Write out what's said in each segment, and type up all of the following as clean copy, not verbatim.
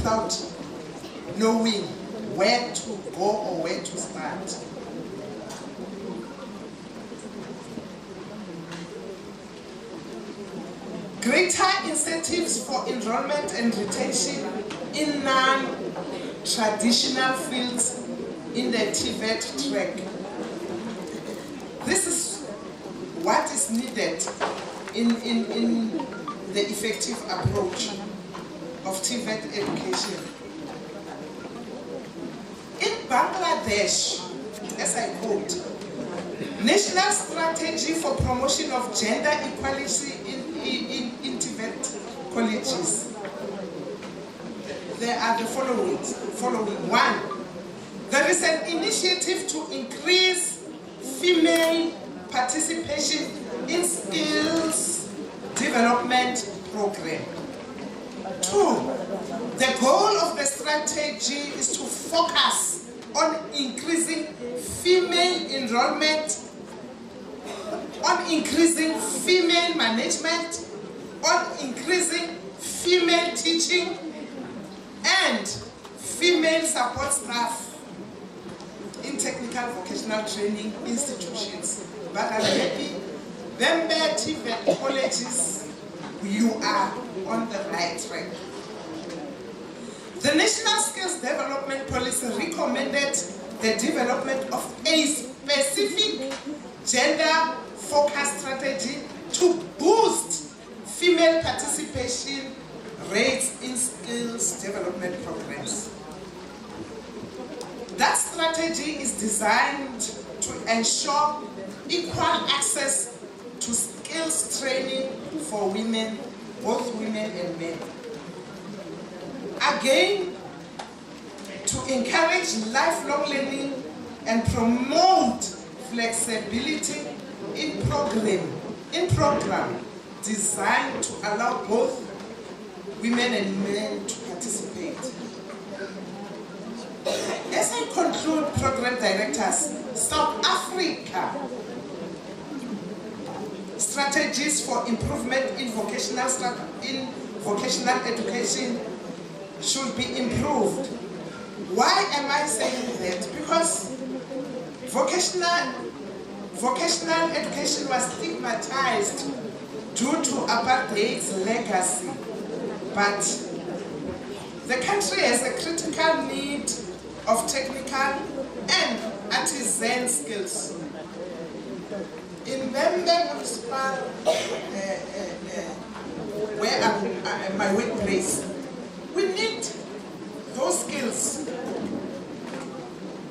without knowing where to go or where to start. Greater incentives for enrollment and retention in non-traditional fields in the TVET track. This is what is needed in the effective approach of TVET education. In Bangladesh, as I quote, National Strategy for Promotion of Gender Equality in TVET colleges. There are the following. One, there is an initiative to increase female participation in skills development program. Two, the goal of the strategy is to focus on increasing female enrollment, on increasing female management, on increasing female teaching, and female support staff in technical vocational training institutions. But I'm happy, VHEMBE TVET colleges, you are on the right track. The National Skills Development Policy recommended the development of a specific gender-focused strategy to boost female participation rates in skills development programs. That strategy is designed to ensure equal access to skills training for women, both women and men. Again, to encourage lifelong learning and promote flexibility in program designed to allow both women and men to participate. As I conclude, program directors, South Africa strategies for improvement in vocational education should be improved. Why am I saying that? Because vocational education was stigmatized due to apartheid's legacy. But the country has a critical need of technical and artisan skills. In VHEMBE municipal, where my workplace, we need those skills.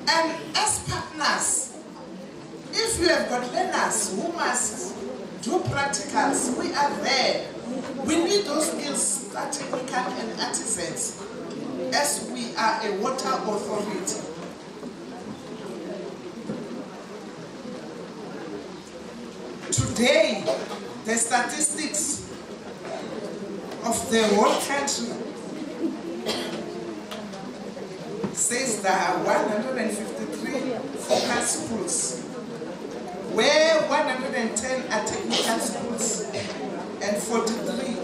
And as partners, if you have got learners who must do practicals, we are there. We need those skills, technical and artisans, as we are a water authority. Today, the statistics of the whole country says there are 153 focus schools, where 110 are technical schools and 43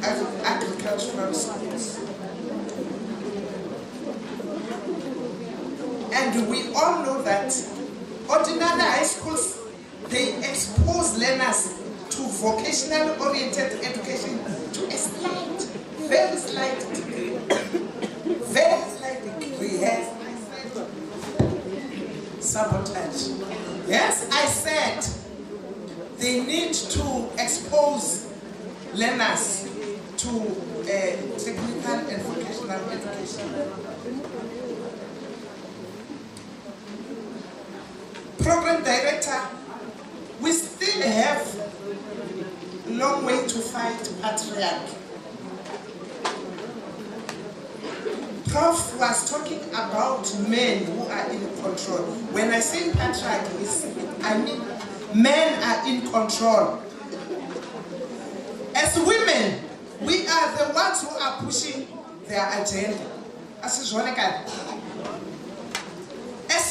are agricultural schools. And we all know that ordinary high schools, they expose learners to vocational-oriented education to a very slight degree. Very slight degree, yes, I said sabotage. Yes, I said they need to expose learners to technical and vocational education. Program director, we still have a long way to fight patriarchy. Prof was talking about men who are in control. When I say patriarchy, I mean men are in control. As women, we are the ones who are pushing their agenda. As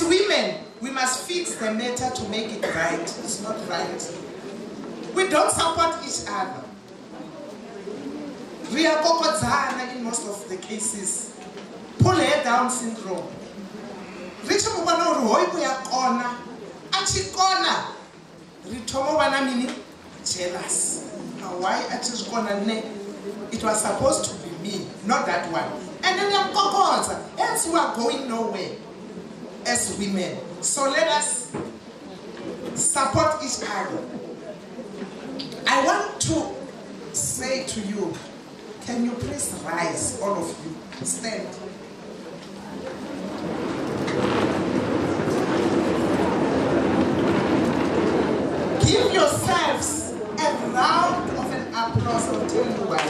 women, we must fix the matter to make it right. It's not right. We don't support each other. in most of the cases. Pull her down syndrome. Richo mubano roipo ya kona. Achikona. Ritomo wana mini jealous. Why achikona ne? It was supposed to be me, not that one. And then you're kokoza. Else you are going nowhere as women. So let us support each other. I want to say to you, can you please rise, all of you? Stand. Give yourselves a round of an applause. I'll tell you why.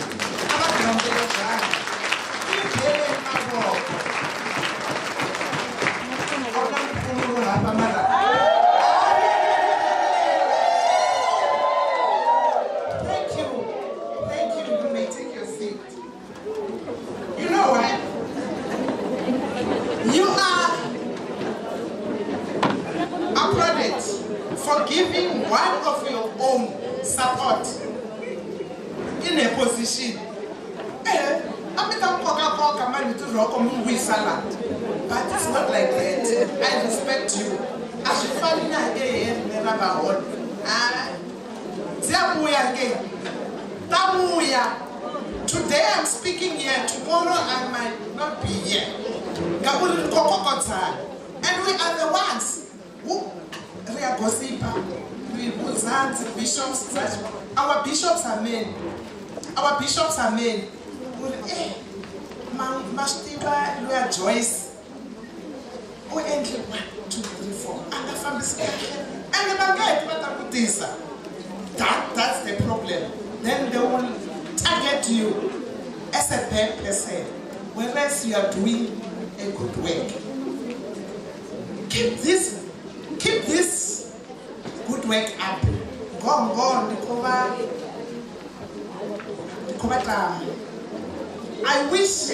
For giving one of your own support in a position. But it's not like that. I respect you. Today I'm speaking here, tomorrow I might not be here. And we are the ones who we are gossiper, we bishops. Our bishops are men. Our bishops are men. Mashtiba, we are Joyce. We enter 1, 2, 3, 4. And the family and the that's the problem. Then they will target you as a bad person, whereas you are doing a good work. Keep this good work up. Go on, I wish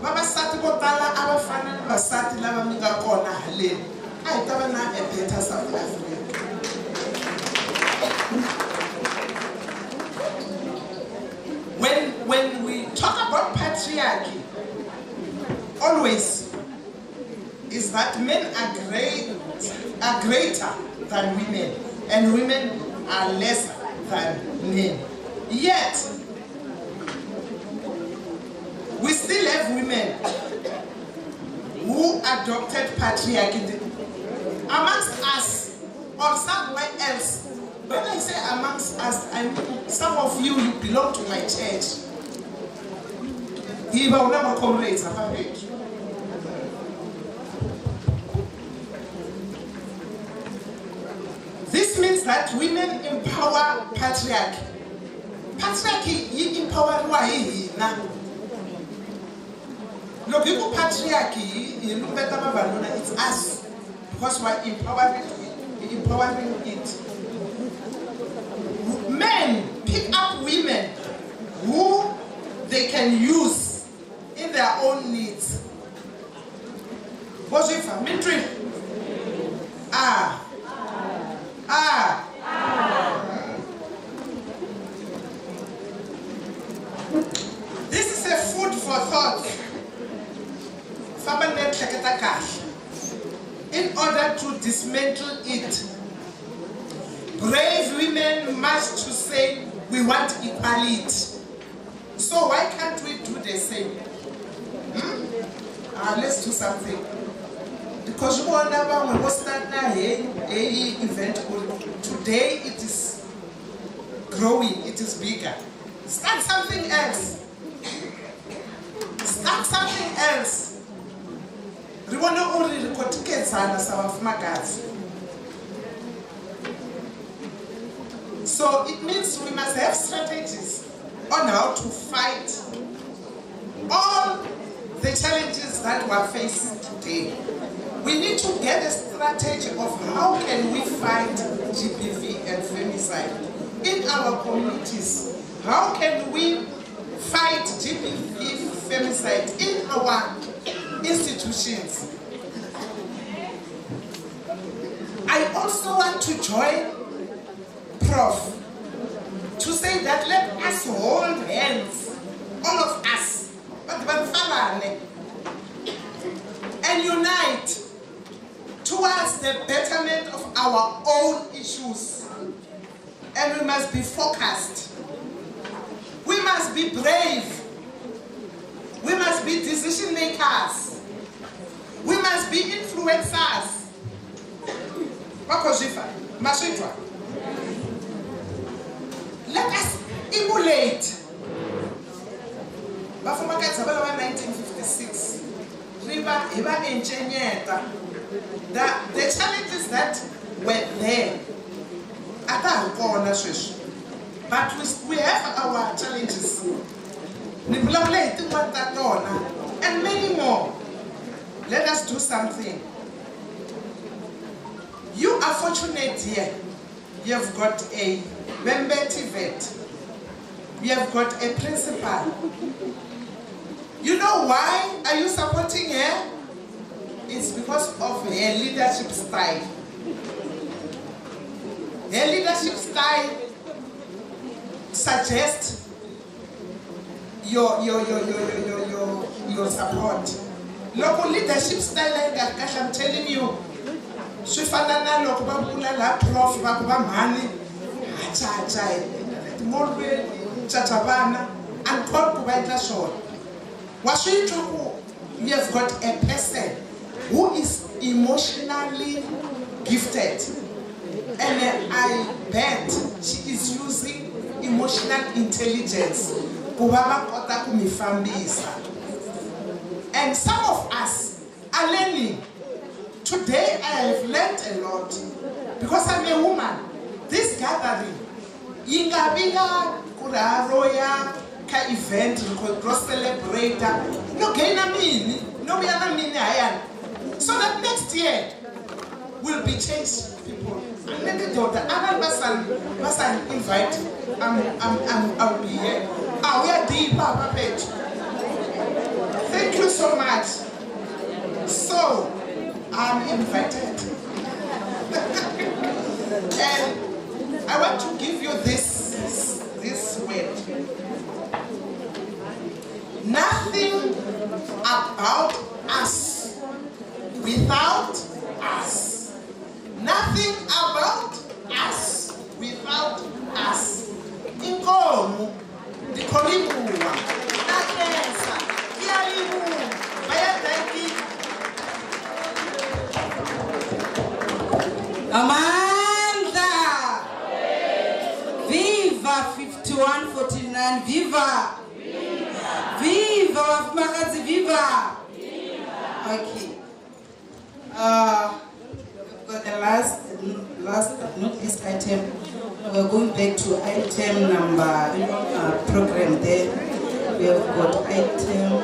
Baba Sati Botala, our family, Basati Lava Miga Kona Halil. I don't know a better South Africa. When we talk about patriarchy, always is that men are greater than women, and women are lesser than men. Yet, we still have women who adopted patriarchy amongst us or somewhere else. When I say amongst us, I mean some of you belong to my church. This means that women empower patriarchy. Patriarchy, you empower now. No, people patriarchy, it's us. Because we're empowering it. Men pick up women who they can use in their own needs. What's it for? Military? This is a food for thought. In order to dismantle it, brave women must to say we want equality. So why can't we do the same? Let's do something. Because you will never start now event. Today it is growing, it is bigger. Start something else. Start something else. So it means we must have strategies on how to fight all the challenges that we are facing today. We need to get a strategy of how can we fight GBV and femicide in our communities. How can we fight GBV femicide in our institutions? I also want to join Prof to say that let us hold hands all of us, and unite towards the betterment of our own issues. And we must be focused. We must be brave. We must be decision makers. We must be influencers. Let us emulate. 1956. The challenges that were there, but we have our challenges. And many more. Let us do something. You are fortunate here. You have got a VHEMBE TVET. You have got a principal. You know why are you supporting her? It's because of her leadership style. Her leadership style suggests your support. Local leadership style like that, I'm telling you, Shifana local la prof money, Chatabana, and called to White Shore. We have got a person who is emotionally gifted, and I bet she is using emotional intelligence. And some of us are learning. Today I have learned a lot because I'm a woman. This gathering, Ingabiga, Kuraroya, Ka event, cross celebrator, no gaina mini, no we are mini ayan. So that next year will be changed people. And then the other person invite. I'll be here. We are deep, Papa Page. Thank you so much. So, I'm invited. And I want to give you this word. Nothing about us without us. Nothing about us without us. Inkomu, dikolimua, nakesa, kialimu, bayadaki. Amanda! Viva 5149, viva! Viva! Makazi, viva! Okay. We've got the last but not least item. We're going back to item number program there. We have got item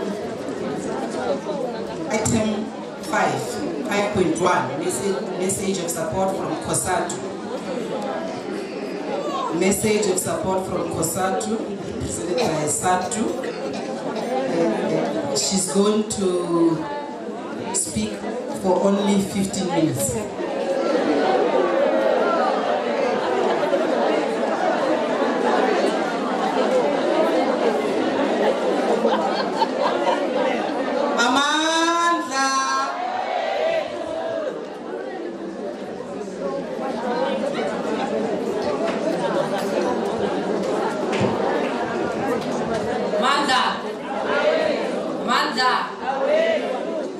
5.1, message of support from COSATU. Message of support from COSATU, presented by SATU. She's going to speak for only 15 minutes.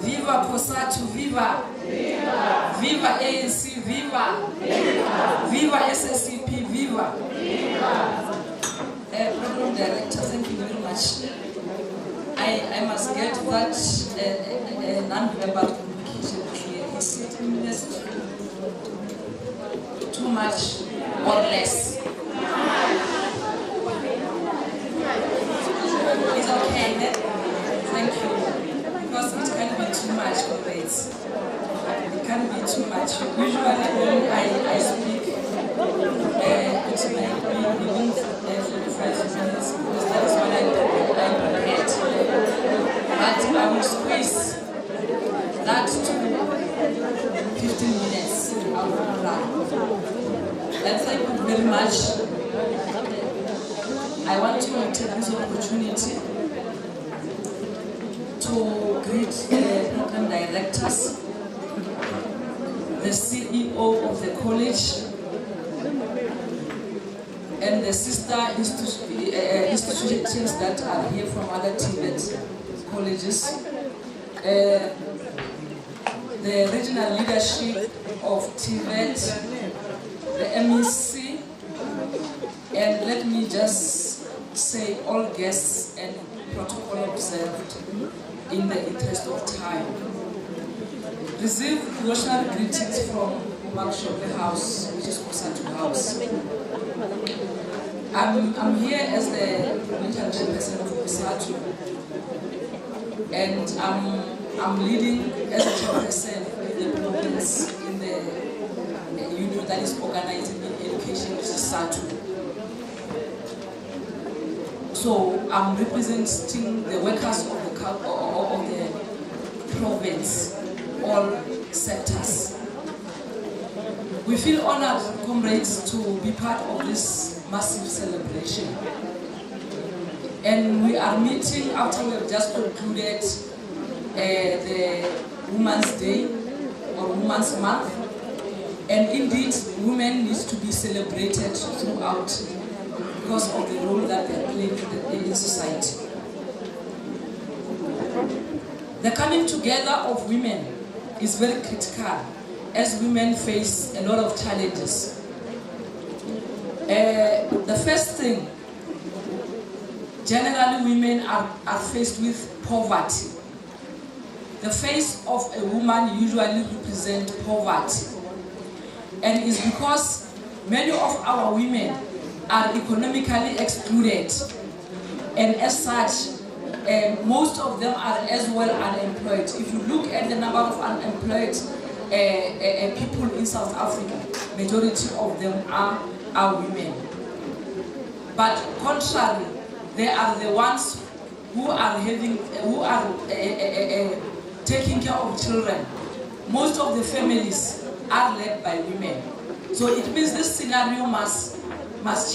Viva COSATU, viva! Viva ANC, viva! Viva SSCP, viva! Program Director, thank you very much. I must get that non-verbal communication here. Is 15 minutes too much or less? It's okay then? Thank you. Because it can't be too much, comrades. It can't be too much. Usually when I speak, it might be within 45 minutes, because that is what I prepared. But I will squeeze that to 15 minutes. And thank you very much. I want to take this opportunity to greet the program directors, the CEO of the college, and the sister institutions that are here from other TVET colleges, the regional leadership of TVET, the MEC, and let me just say all guests and protocol observed in the interest of time. Receive devotional greetings from Workshop House, which is Kusatu House. I'm here as the military chairperson of Kusatu, and I'm leading as a chairperson in the province in the union that is organizing in education, which is SATU. So I'm representing the workers of the province, all sectors. We feel honored, comrades, to be part of this massive celebration. And we are meeting after we have just concluded the Women's Day or Women's Month. And indeed, women need to be celebrated throughout because of the role that they are playing in society. The coming together of women is very critical as women face a lot of challenges. The first thing, generally women are faced with poverty. The face of a woman usually represents poverty. And it's because many of our women are economically excluded. And as such, most of them are as well unemployed. If you look at the number of unemployed people in South Africa, majority of them are women. But contrary, they are the ones who are taking care of children. Most of the families are led by women. So it means this scenario must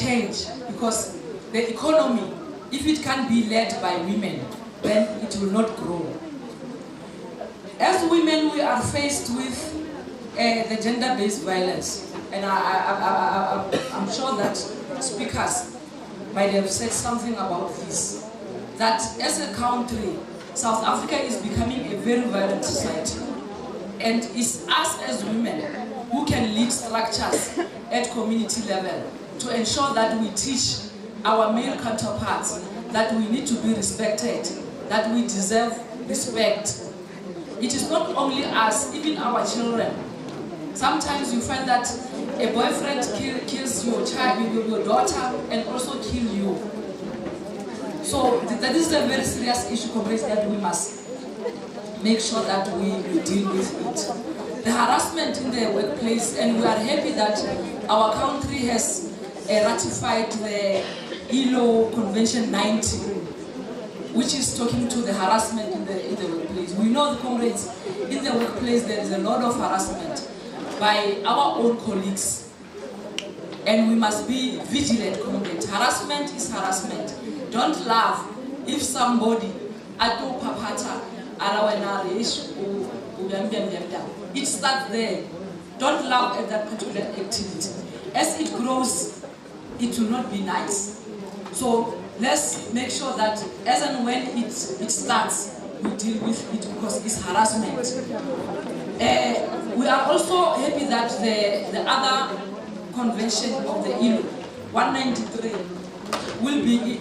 change, because the economy, if it can be led by women, then it will not grow. As women, we are faced with the gender-based violence, and I'm sure that speakers might have said something about this, that as a country, South Africa is becoming a very violent society, and it's us as women who can lead structures at community level to ensure that we teach our male counterparts that we need to be respected, that we deserve respect. It is not only us, even our children. Sometimes you find that a boyfriend kills your child, your daughter, and also kill you. So that is a very serious issue, comrades, that we must make sure that we deal with it. The harassment in the workplace, and we are happy that our country has ratified the ILO Convention 90, which is talking to the harassment in the workplace. We know, the comrades, in the workplace there is a lot of harassment by our own colleagues, and we must be vigilant, comrades. Harassment is harassment. Don't laugh if somebody ato papata it starts there. Don't laugh at that particular activity. As it grows, it will not be nice. So let's make sure that as and when it starts, we deal with it, because it's harassment. We are also happy that the other convention of the ILO, 193, will be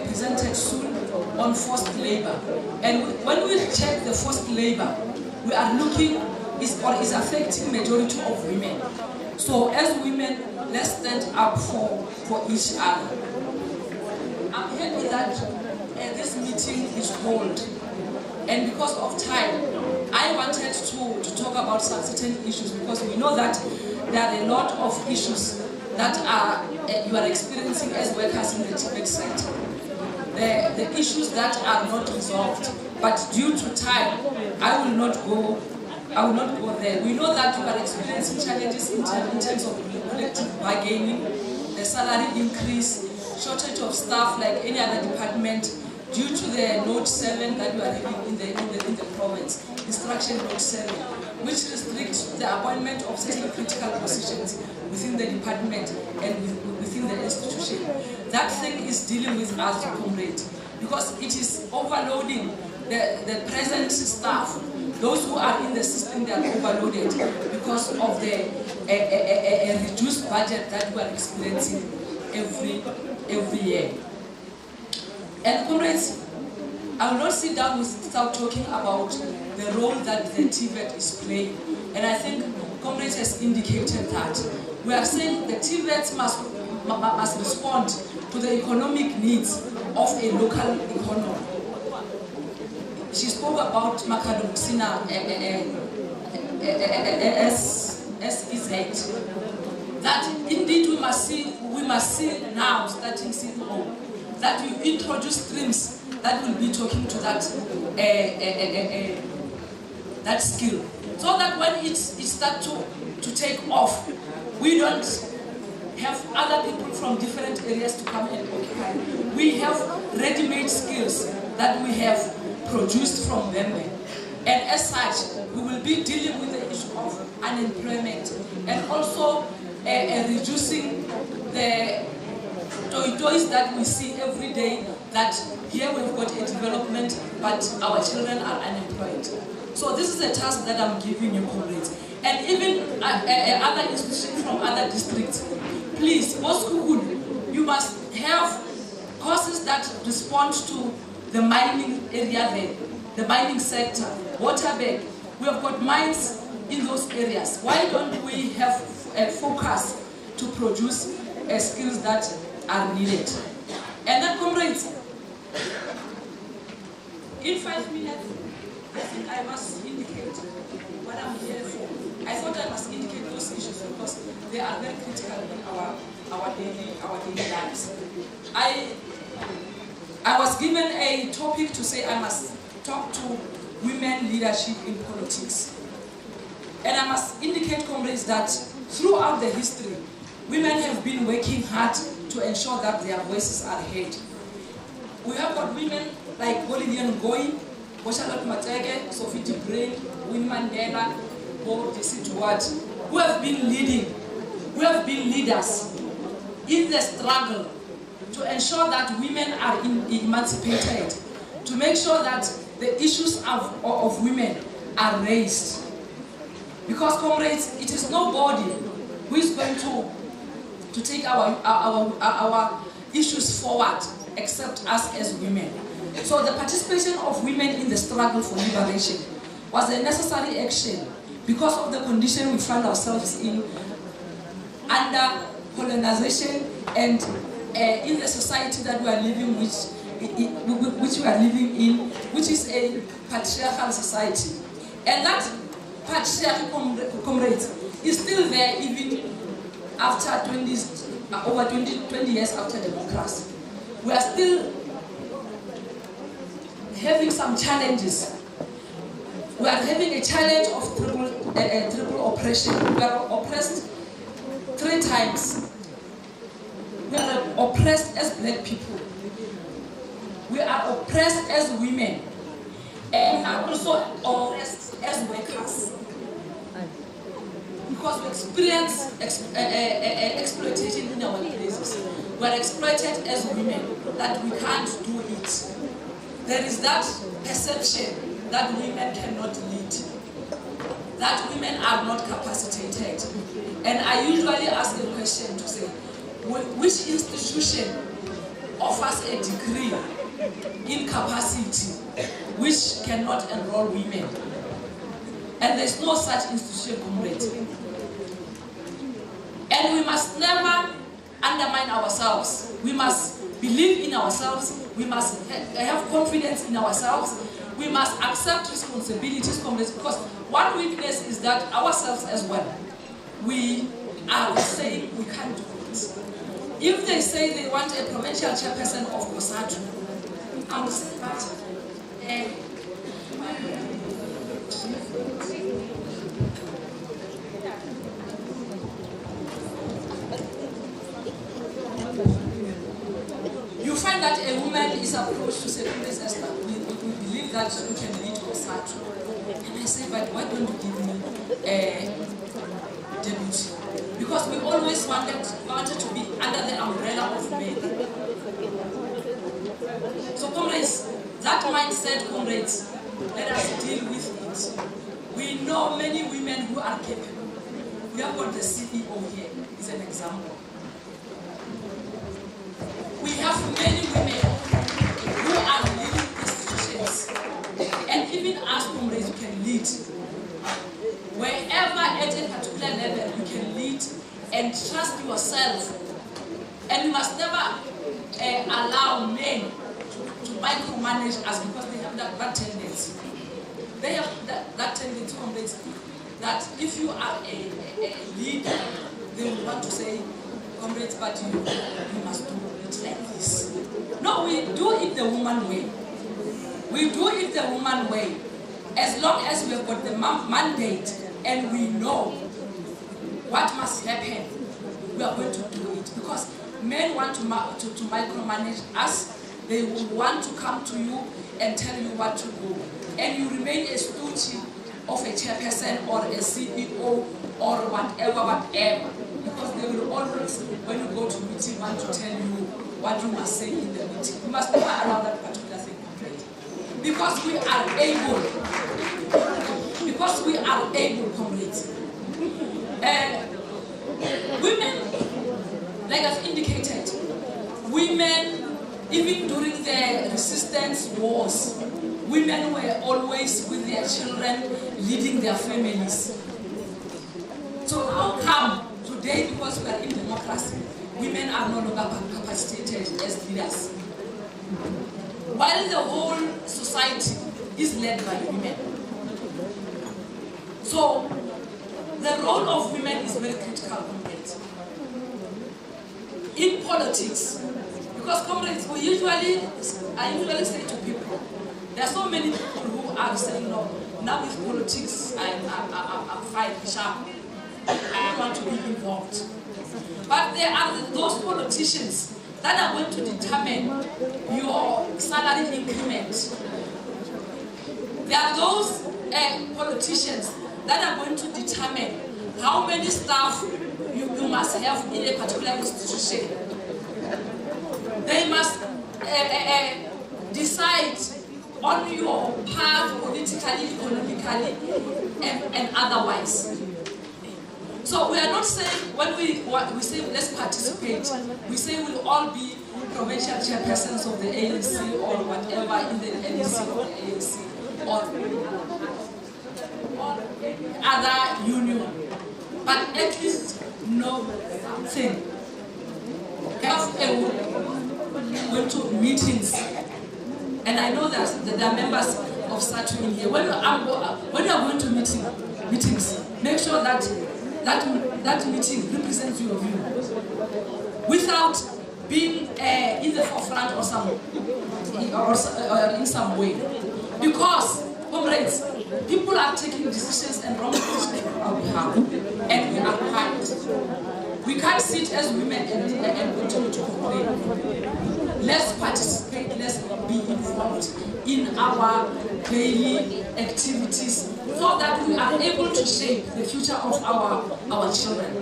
presented soon on forced labor. And when we check the forced labor, we are looking, is affecting majority of women. So as women, let's stand up for each other. I'm happy that this meeting is held. And because of time, I wanted to talk about some certain issues, because we know that there are a lot of issues that you are experiencing as workers in the TVET sector. The issues that are not resolved, but due to time, I will not go there. We know that you are experiencing challenges in terms of collective bargaining, the salary increase, shortage of staff like any other department due to the Note 7 that we are having in the province, Instruction Note 7, which restricts the appointment of certain critical positions within the department and within the institution. That thing is dealing with us, comrade, because it is overloading the present staff. Those who are in the system, they are overloaded because of the reduced budget that we are experiencing every year. And comrades, I will not sit down without talking about the role that the TVET is playing. And I think comrades has indicated that. We are saying the TVET must respond to the economic needs of a local economy. She spoke about Makadumsina SEZ. That indeed we must see now, starting seeing home, that you introduce streams that will be talking to that that skill, so that when it starts to take off, we don't have other people from different areas to come and occupy. We have ready-made skills that we have produced from VHEMBE, and as such, we will be dealing with the issue of unemployment and also reducing the toys that we see every day, that here we've got a development, but our children are unemployed. So this is a task that I'm giving you, comrades. And even other institutions from other districts, please, you must have courses that respond to the mining area there, the mining sector, water bag. We have got mines in those areas. Why don't we have a focus to produce skills that are needed? And then, comrades, in 5 minutes, I think I must indicate what I'm here for. I thought I must indicate those issues because they are very critical in our daily lives. I was given a topic to say I must talk to women leadership in politics. And I must indicate, comrades, that throughout the history, women have been working hard to ensure that their voices are heard. We have got women like Bolivian Ngoyi, Charlotte Matege, Sophie Debrain, Winnie Mandela, or Jesse Duarte, who have been leading, who have been leaders in the struggle to ensure that women are emancipated, to make sure that the issues of women are raised. Because, comrades, it is nobody who is going to take our issues forward except us as women. So the participation of women in the struggle for liberation was a necessary action because of the condition we find ourselves in, under colonization and in the society that we are living, which is a patriarchal society. And that patriarchal, comrades, is still there even after over 20 years after democracy. We are still having some challenges. We are having a challenge of triple oppression. We are oppressed 3 times. We are oppressed as black people. We are oppressed as women. And we are also oppressed as workers. Because we experience exploitation in our places. We are exploited as women, that we can't do it. There is that perception that women cannot lead, that women are not capacitated. And I usually ask the question to say, which institution offers a degree in capacity which cannot enroll women? And there's no such institution, comrade. And we must never undermine ourselves. We must believe in ourselves. We must have confidence in ourselves. We must accept responsibilities, comrades, because one weakness is that ourselves as well, we are saying we can't do it. If they say they want a provincial chairperson of COSATU, I will say that. You find that a woman is approached to say, that you can lead Osatu. And I said, but why don't you give me a deputy? Because we always wanted to be under the umbrella of VHEMBE. So comrades, that mindset, comrades, let us deal with it. We know many women who are capable. We have got the CEO here, is an example. We have many women who are leading institutions. And even as comrades, you can lead. Wherever at a particular level, you can lead and trust yourself. And you must never allow men to micromanage us because they have that tendency. They have that tendency, comrades, that if you are a leader, they will want to say, comrades, but you must do it like this. No, we do it the woman way. We do it the woman way. As long as we have got the mandate and we know what must happen, we are going to do it. Because men want to micromanage us. They will want to come to you and tell you what to do. And you remain a stooge of a chairperson or a CEO or whatever. Because they will always, when you go to meeting, want to tell you what you must say in the meeting. You must never allow that particular thing complete. Because we are able. Because we are able, comrades. Women, like I've indicated, women, even during the resistance wars, women were always with their children, leading their families. So how come today, because we are in democracy, women are no longer capacitated as leaders? While the whole society is led by women. So the role of women is very critical, comrades. In politics, because comrades, I usually say to people, there are so many people who are saying, no, now with politics, I'm fine, sharp. I don't want to be involved. But there are those politicians that are going to determine your salary increment. There are those politicians that are going to determine how many staff you must have in a particular institution. They must decide on your path politically, economically, and otherwise. So we are not saying, when we say let's participate, we say we'll all be provincial chairpersons of the ANC or whatever in the NEC or the ANC or other union. But at least know something. Have a went to meetings, and I know that there are members of SATU in here. When you are going to meetings, make sure that meeting represents your view, without being in the forefront or in some way. Because, comrades, people are taking decisions and wrong decisions on our behalf, and we are quiet. We can't sit as women and continue to complain. Let's participate, let's be involved in our daily activities so that we are able to shape the future of our children.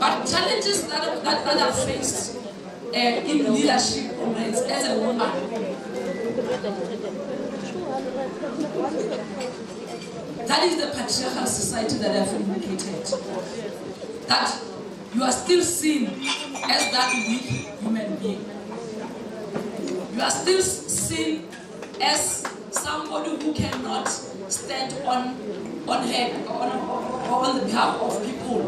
But challenges that are faced in leadership as a woman, that is the patriarchal society that I've indicated. That you are still seen as that weak human being. You are still seen as somebody who cannot stand on the behalf of people.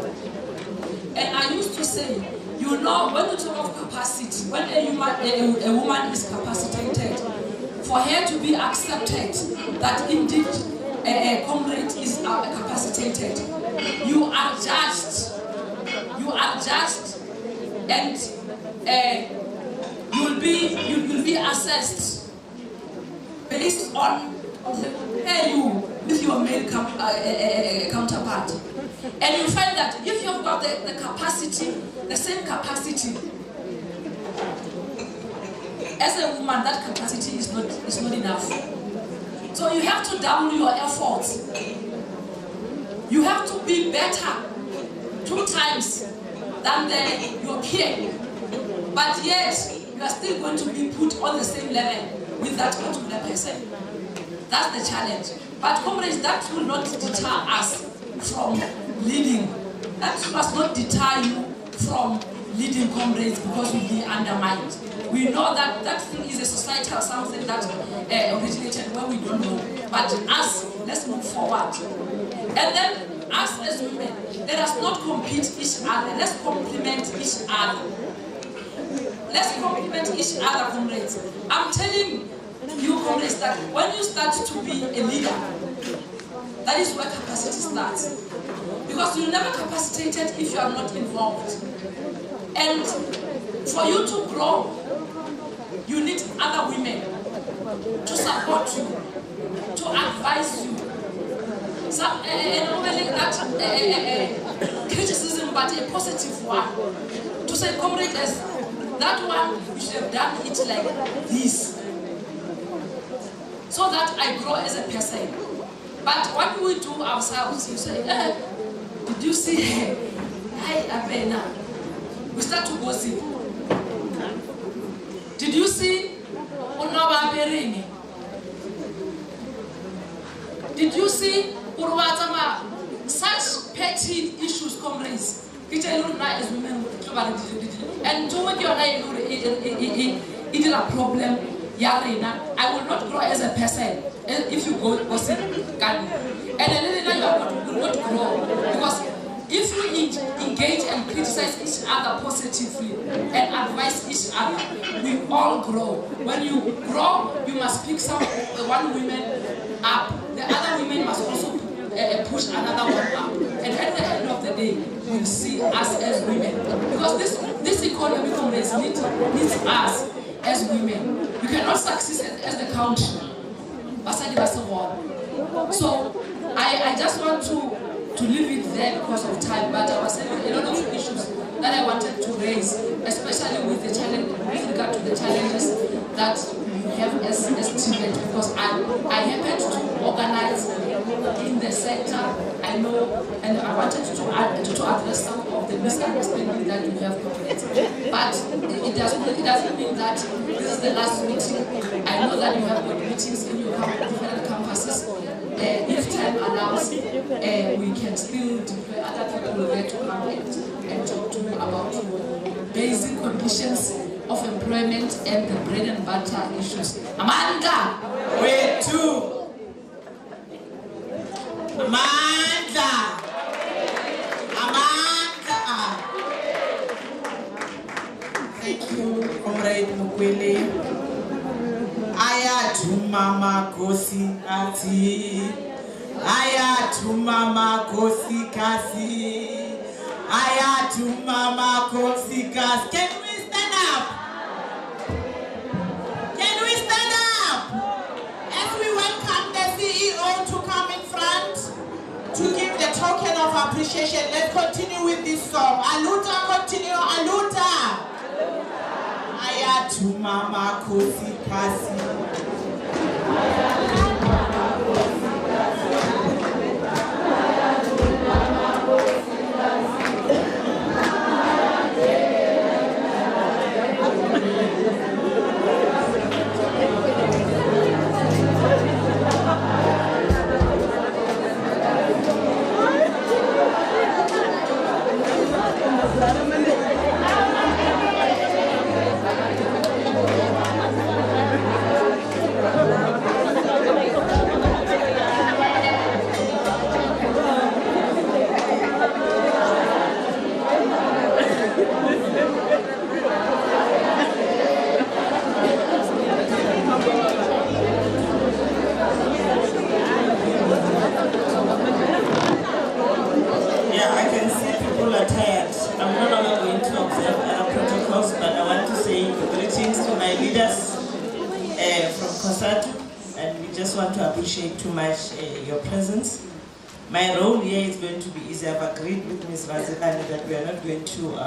And I used to say, you know, when you talk of capacity, when a woman is capacitated, for her to be accepted that indeed a comrade is capacitated, you are judged. You are judged, and you will be assessed based on you with your male counterpart. And you find that if you've got the capacity, the same capacity, as a woman, that capacity is not enough. So you have to double your efforts. You have to be better 2 times than your peer. But yet, you are still going to be put on the same level with that particular person. That's the challenge. But comrades, that will not deter us from leading. That must not deter you from leading, comrades, because we'll be undermined. We know that that thing is a societal something that originated where we don't know. But us, let's move forward. And then us as women, let us not compete each other. Let's complement each other. Let's complement each other, comrades. I'm telling you, comrades, that when you start to be a leader, that is where capacity starts. Because you're never capacitated if you are not involved. And for you to grow, you need other women to support you, to advise you. Some criticism, but a positive one. To say, comrades, that one, you should have done it like this, so that I grow as a person. But what we do ourselves, you say, did you see her? Hi, Abena. We start to gossip. Did you see Unaba Bering? Did you see Urwatama? Such petty issues, comrades. Which I don't know as women, and to make your life it is a problem. Yarina, I will not grow as a person if you go gossip. And then you will not grow, because if you engage and criticize each other positively and advise each other, we all grow. When you grow, you must pick one woman up. The other women must also push another one up. And at the end of the day, we'll see us as women. Because this economy needs us as women. We cannot succeed as the country. So I just want to leave it there because of time, but I was saying a lot of issues that I wanted to raise, especially with the challenge, with regard to the challenges that you have as TVET, because I happened to organize in the sector. I know, and I wanted to address some of the misunderstanding that you have committed. But it doesn't mean that this is the last meeting. I know that you have got meetings in your different campuses. If time allows, we can still deploy other people there to come and talk to you about basic conditions of employment and the bread and butter issues. Amanda! Wait, 2. Amanda! Amanda! Thank you, Comrade Mukwele. Aya to Mama Kosi Kasi. Aya to Mama Kosi Kasi. Aya to Mama Kosi Kasi. Can we stand up? Can we stand up? As we welcome the CEO to come in front to give the token of appreciation, let's continue with this song. Aluta, continue, Aluta. Aya to Mama Kosi Kasi. And we just want to appreciate too much your presence. My role here is going to be easy. I've agreed with Ms. Razikani that we are not going to,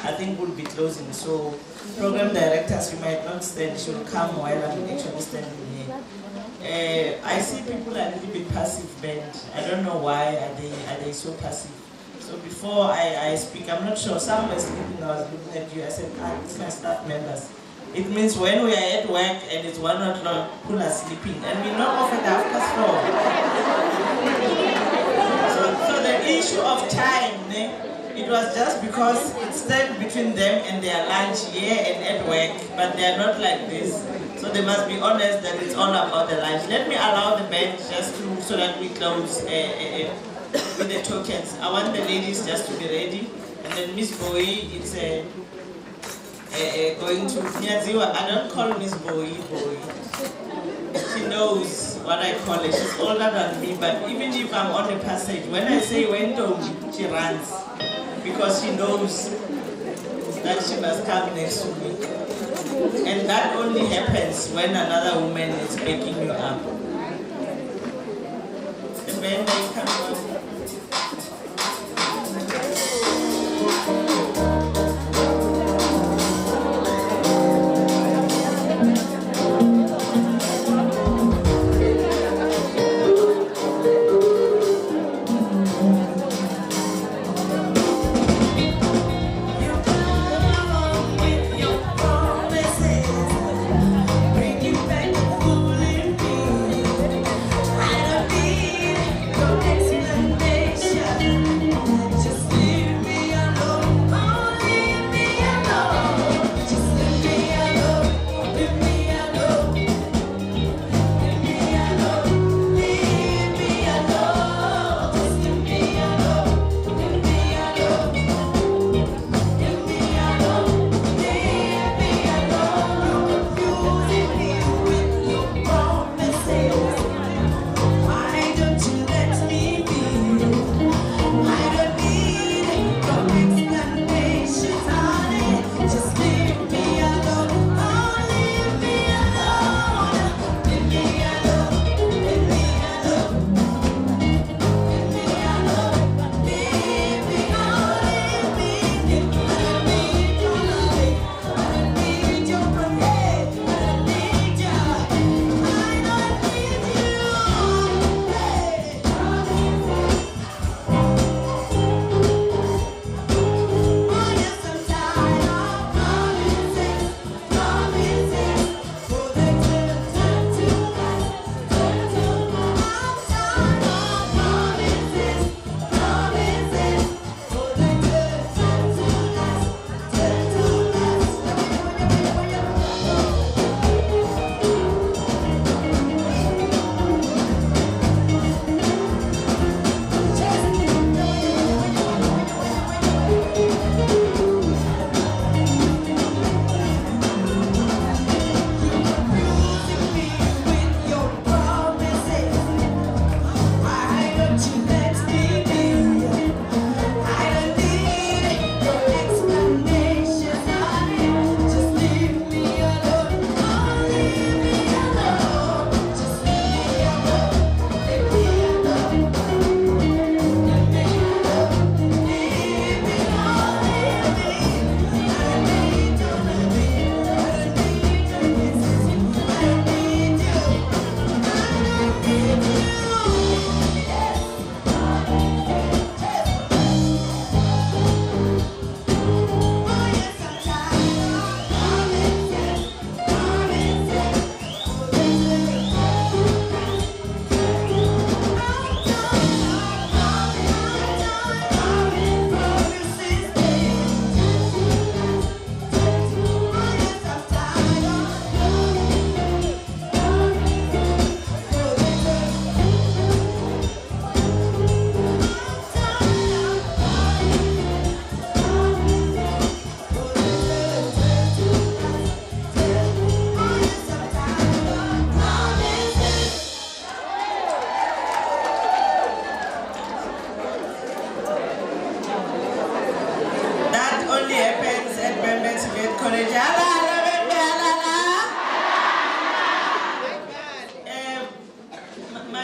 I think we'll be closing. So program directors, you might not stand, she'll come while I'm actually standing here. I see people are a little bit passive bent. I don't know why are they so passive. So before I speak, I'm not sure, some were sleeping, I was looking at you, I said, it's my staff members. It means when we are at work and it's 1 o'clock, people are sleeping, and we're not off at 4:30. So the issue of time, it was just because it stands between them and their lunch here and at work, but they are not like this. So they must be honest that it's all about the lunch. Let me allow the bench just to, so that we close with the tokens. I want the ladies just to be ready, and then Miss Bowie, it's going to Nyaziwa. I don't call Miss Bowie. She knows what I call her. She's older than me, but even if I'm on the passage, when I say window, she runs because she knows that she must come next to me. And that only happens when another woman is picking you up. And when they come up, Excellent.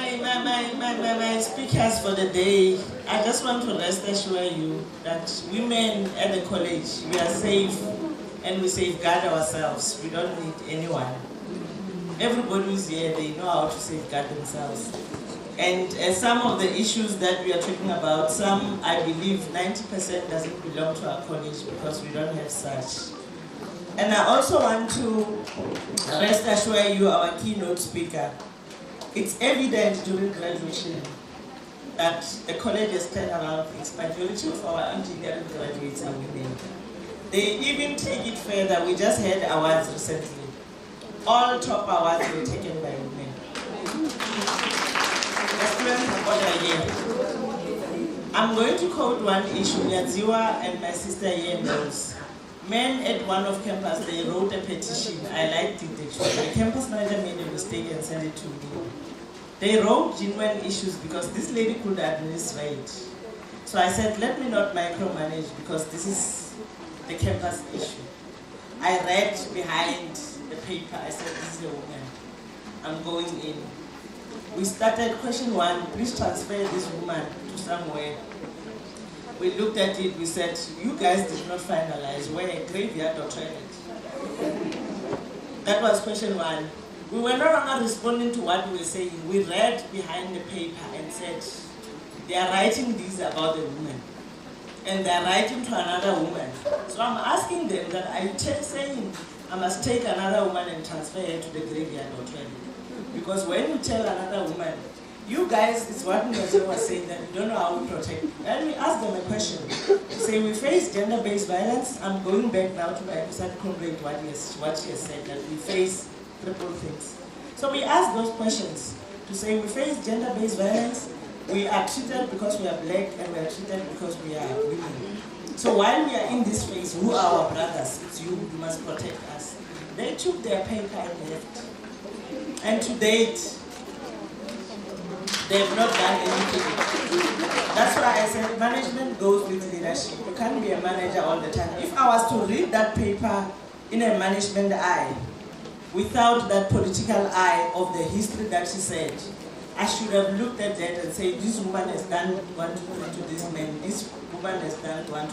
my speakers for the day, I just want to rest assure you that women at the college, we are safe and we safeguard ourselves. We don't need anyone. Everybody who's here, they know how to safeguard themselves. And some of the issues that we are talking about, some, I believe, 90% doesn't belong to our college because we don't have such. And I also want to rest assure you, our keynote speaker, it's evident during graduation that the college has turned around things. Majority of our engineering graduates are women. They even take it further. We just had awards recently. All top awards were taken by women. The students of what I hear. I'm going to quote one issue. Yadziwa and my sister here knows. Men at one of campus, they wrote a petition. I liked it actually. The campus manager made a mistake and sent it to me. They wrote genuine issues because this lady could administrate. So I said, let me not micromanage because this is the campus issue. I read behind the paper. I said, this is a woman. I'm going in. We started question 1, please transfer this woman to somewhere. We looked at it, we said, you guys did not finalize where a graveyard or toilet. That was question 1. We were no longer responding to what we were saying. We read behind the paper and said, they are writing this about the woman. And they are writing to another woman. So I'm asking them that, are you saying I must take another woman and transfer her to the graveyard or toilet? Because when you tell another woman, you guys, it's what Ngozi was saying, that you don't know how to protect. And we ask them a question. We say, we face gender-based violence. I'm going back now to my episode comrade, what she has said, that we face triple things. So we ask those questions to say, we face gender-based violence, we are treated because we are black, and we are treated because we are women. So while we are in this phase, who are our brothers? It's you must protect us. They took their paper and left. And to date, they have not done anything. That's why I said management goes with leadership. You can't be a manager all the time. If I was to read that paper in a management eye, without that political eye of the history that she said, I should have looked at that and said, this woman has done 1, 2, 3 to this man, this woman has done 1, 2,